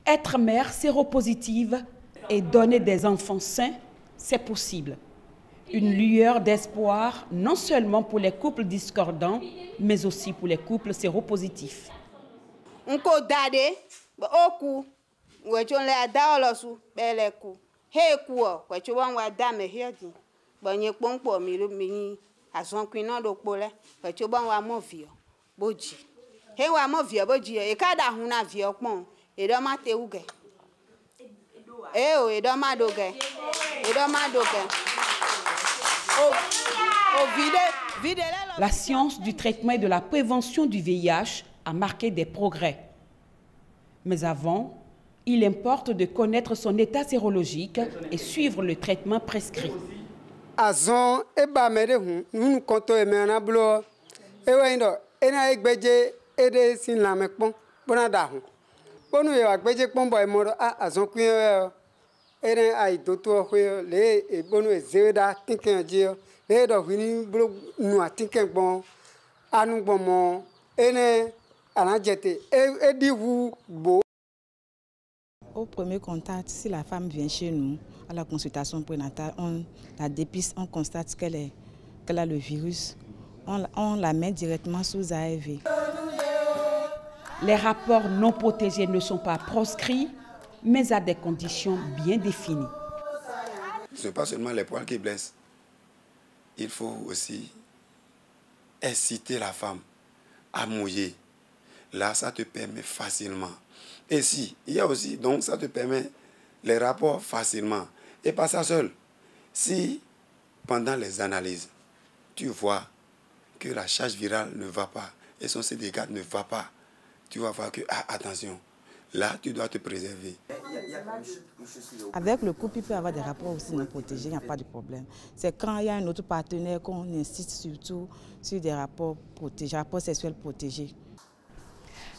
Être mère séropositive et donner des enfants sains, c'est possible. Une lueur d'espoir non seulement pour les couples discordants, mais aussi pour les couples séropositifs. La science du traitement et de la prévention du VIH a marqué des progrès. Mais avant, il importe de connaître son état sérologique et suivre le traitement prescrit. Au premier contact, si la femme vient chez nous à la consultation prénatale, on la dépiste, on constate qu'elle a le virus. On la met directement sous ARV. Les rapports non protégés ne sont pas proscrits, mais à des conditions bien définies. Ce n'est pas seulement les poils qui blessent. Il faut aussi inciter la femme à mouiller. Là, ça te permet facilement. Et si, il y a aussi, donc ça te permet les rapports facilement. Et pas ça seul. Si, pendant les analyses, tu vois que la charge virale ne va pas et son CD4 ne va pas, tu vas voir que, attention, là, tu dois te préserver. Avec le couple, il peut y avoir des rapports aussi non protégés, il n'y a pas de problème. C'est quand il y a un autre partenaire qu'on insiste surtout sur des rapports protégés, rapports sexuels protégés.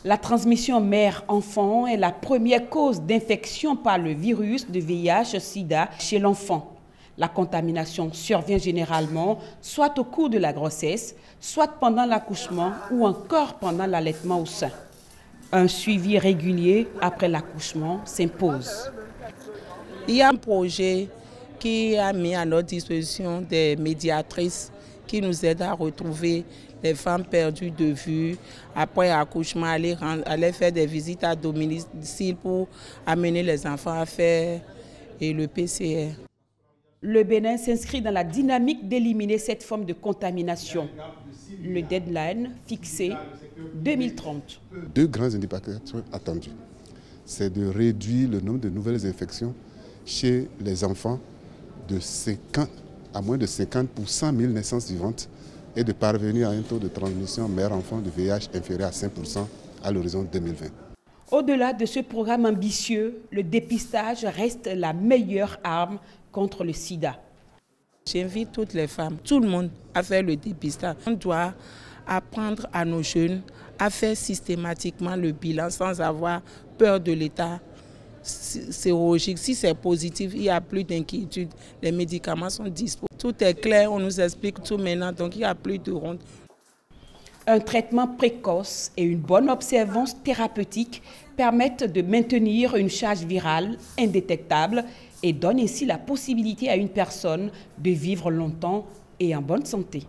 La transmission mère-enfant est la première cause d'infection par le virus de VIH-Sida chez l'enfant. La contamination survient généralement soit au cours de la grossesse, soit pendant l'accouchement ou encore pendant l'allaitement au sein. Un suivi régulier après l'accouchement s'impose. Il y a un projet qui a mis à notre disposition des médiatrices qui nous aident à retrouver les femmes perdues de vue après accouchement, aller faire des visites à domicile pour amener les enfants à faire le PCR. Le Bénin s'inscrit dans la dynamique d'éliminer cette forme de contamination. Le deadline fixé 2030. Deux grands indicateurs attendus. C'est de réduire le nombre de nouvelles infections chez les enfants à moins de 50 pour 100 000 naissances vivantes et de parvenir à un taux de transmission mère-enfant de VIH inférieur à 5% à l'horizon 2020. Au-delà de ce programme ambitieux, le dépistage reste la meilleure arme contre le sida. J'invite toutes les femmes, tout le monde, à faire le dépistage. On doit apprendre à nos jeunes à faire systématiquement le bilan sans avoir peur de l'état sérologique. Si c'est positif, il n'y a plus d'inquiétude. Les médicaments sont disponibles. Tout est clair, on nous explique tout maintenant, donc il n'y a plus de honte. Un traitement précoce et une bonne observance thérapeutique permettent de maintenir une charge virale indétectable et donnent ainsi la possibilité à une personne de vivre longtemps et en bonne santé.